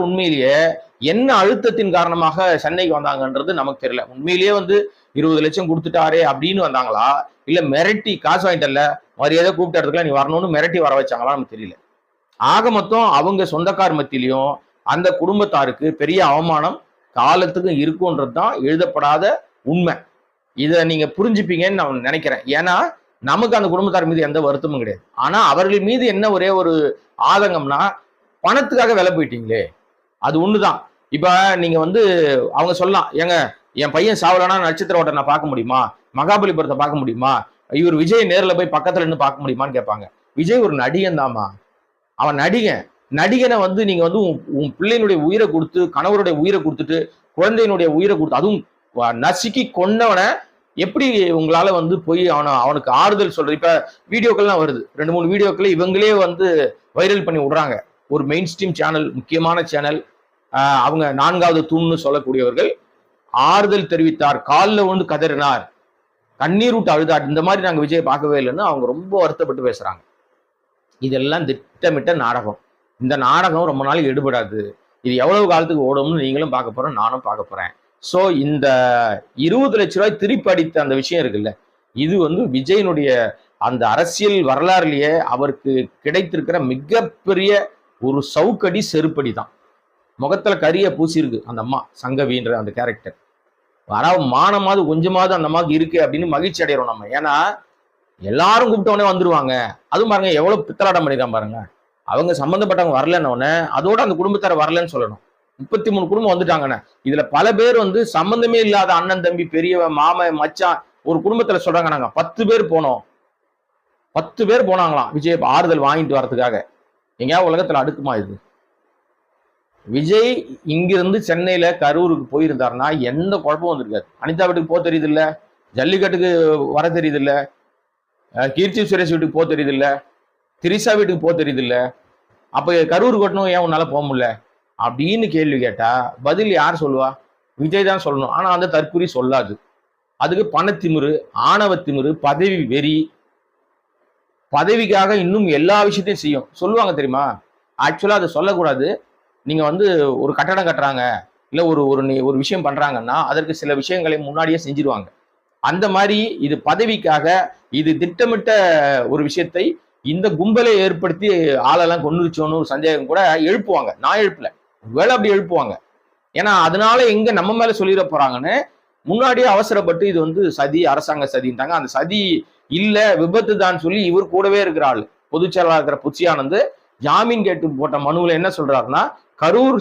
உண்மையிலேயே என்ன அழுத்தத்தின் காரணமாக சென்னைக்கு வந்தாங்கன்றது நமக்கு தெரியல. உண்மையிலேயே 20 லட்சம் கொடுத்துட்டாரே அப்படின்னு வந்தாங்களா, இல்ல மிரட்டி காசு வாங்கிட்டல மரியாதை கூப்பிட்ட இடத்துல நீ வரணும்னு மிரட்டி வர வச்சாங்களா நமக்கு தெரியல. ஆக மொத்தம் அவங்க சொந்தக்கார் மத்தியிலையும் அந்த குடும்பத்தாருக்கு பெரிய அவமானம் காலத்துக்கு இருக்கும்ன்றது தான் எழுதப்படாத உண்மை. இதை நீங்க புரிஞ்சுப்பீங்கன்னு நான் நினைக்கிறேன். ஏன்னா நமக்கு அந்த குடும்பத்தார் மீது எந்த வருத்தமும் கிடையாது. ஆனா அவர்கள் மீது என்ன ஒரே ஒரு ஆதங்கம்னா, பணத்துக்காக விலை போயிட்டீங்களே, அது ஒண்ணுதான். இப்ப நீங்க அவங்க சொல்லலாம், ஏங்க என் பையன் சாவலனா நட்சத்திர ஓட்ட நான் பார்க்க முடியுமா, மகாபலிபுரத்தை பார்க்க முடியுமா, இவர் விஜய் நேர்ல போய் பக்கத்துல இருந்து பார்க்க முடியுமான்னு கேட்பாங்க. விஜய் ஒரு நடிகன் தாமா, அவன் நடிகன். நடிகனை நீங்க உன் பிள்ளையினுடைய உயிரை கொடுத்து, கணவருடைய உயிரை கொடுத்துட்டு, குழந்தையினுடைய உயிரை கொடுத்து, அதுவும் நசுக்கி கொண்டவனை எப்படி உங்களால போய் அவனுக்கு ஆறுதல் சொல்ற? இப்ப வீடியோக்கள்லாம் வருது, 2-3 வீடியோக்கள் இவங்களே வைரல் பண்ணி விடுறாங்க. ஒரு மெயின் ஸ்ட்ரீம் சேனல், முக்கியமான சேனல், அவங்க 4வது தூண்னு சொல்லக்கூடியவர்கள் ஆறுதல் தெரிவித்தார், காலில் கதறினார், கண்ணீர் விட்டு அழுதார், இந்த மாதிரி நாங்க விஜய் பார்க்கவே இல்லைன்னு அவங்க ரொம்ப வருத்தப்பட்டு பேசுறாங்க. இதெல்லாம் திட்டமிட்ட நாடகம். இந்த நாடகம் ரொம்ப நாள் எடுபடாது. இது எவ்வளவு காலத்துக்கு ஓடும்னு நீங்களும் பார்க்க போறோம், நானும் பார்க்க போறேன். ஸோ இந்த 20 லட்ச ரூபாய் திருப்பி அடித்த அந்த விஷயம் இருக்குல்ல, இது விஜயனுடைய அந்த அரசியல் வரலாறுலயே அவருக்கு கிடைத்திருக்கிற மிகப்பெரிய ஒரு சவுக்கடி, செருப்படி தான். முகத்துல கரிய பூசிருக்கு அந்த அம்மா, சங்கவின்ற அந்த கேரக்டர். வராது மானமாவது கொஞ்சமாவது அந்த அம்மாவுக்கு இருக்கு அப்படின்னு மகிழ்ச்சி அடைகிறோம் நம்ம. ஏன்னா எல்லாரும் கூப்பிட்டவனே வந்துருவாங்க. அதுவும் பாருங்க எவ்வளவு பித்தலாட்டம் பண்ணிருக்கான் பாருங்க. அவங்க சம்பந்தப்பட்டவங்க வரலன்னொடனே அதோட அந்த குடும்பத்தார வரலன்னு சொல்லணும். 33 குடும்பம் வந்துட்டாங்கன்னு. இதுல பல பேர் சம்பந்தமே இல்லாத அண்ணன், தம்பி, பெரியவன், மாமன், மச்சான், ஒரு குடும்பத்துல சொல்றாங்க நாங்க 10 பேர் போனோம். 10 பேர் போனாங்களாம் விஜய் ஆறுதல் வாங்கிட்டு வரதுக்காக. எங்கேயாவது உலகத்துல அடுக்குமா இது? விஜய் இங்கிருந்து சென்னையில கரூருக்கு போயிருந்தாருன்னா எந்த குழப்பமும் வந்திருக்காது. அனிதா வீட்டுக்கு போக தெரியுது இல்ல, ஜல்லிக்கட்டுக்கு வர தெரியுது இல்ல, கீர்த்தி சுரேஷ் வீட்டுக்கு போக தெரியுது இல்ல, திரிசா வீட்டுக்கு போக தெரியுது இல்ல, அப்ப கரூர் கட்டணும் ஏன் உன்னால போக முடியல அப்படின்னு கேள்வி கேட்டா பதில் யார் சொல்லுவா? விஜய் தான் சொல்லணும். ஆனா அந்த தற்குறி சொல்லாது. அதுக்கு பணத்திமிரு, ஆணவத்திமிரு, பதவி வெறி, பதவிக்காக இன்னும் எல்லா விஷயத்தையும் செய்யும். சொல்லுவாங்க தெரியுமா? ஆக்சுவலா அதை சொல்லக்கூடாது. நீங்க ஒரு கட்டடம் கட்டுறாங்க, இல்ல ஒரு விஷயம் பண்றாங்கன்னா அதற்கு சில விஷயங்களை முன்னாடியே செஞ்சிருவாங்க. அந்த மாதிரி இது பதவிக்காக, இது திட்டமிட்ட ஒரு விஷயத்தை இந்த கும்பலை ஏற்படுத்தி ஆளெல்லாம் கொண்டுருச்சோன்னு ஒரு சந்தேகம் கூட எழுப்புவாங்க. நான் எழுப்பல, வேலை அப்படி எழுப்புவாங்க. ஏன்னா அதனால எங்க நம்ம மேல சொல்லிட போறாங்கன்னு முன்னாடியே அவசரப்பட்டு இது சதி, அரசாங்க சதின்ட்டாங்க. அந்த சதி இல்ல, விபத்து தான் சொல்லி இவர் கூடவே இருக்கிற ஆள், பொதுச் செயலாளர் இருக்கிற புச்சி ஆனந்த் ஜாமீன் கேட்டு போட்ட மனுவில் என்ன சொல்றாருன்னா, கரூர்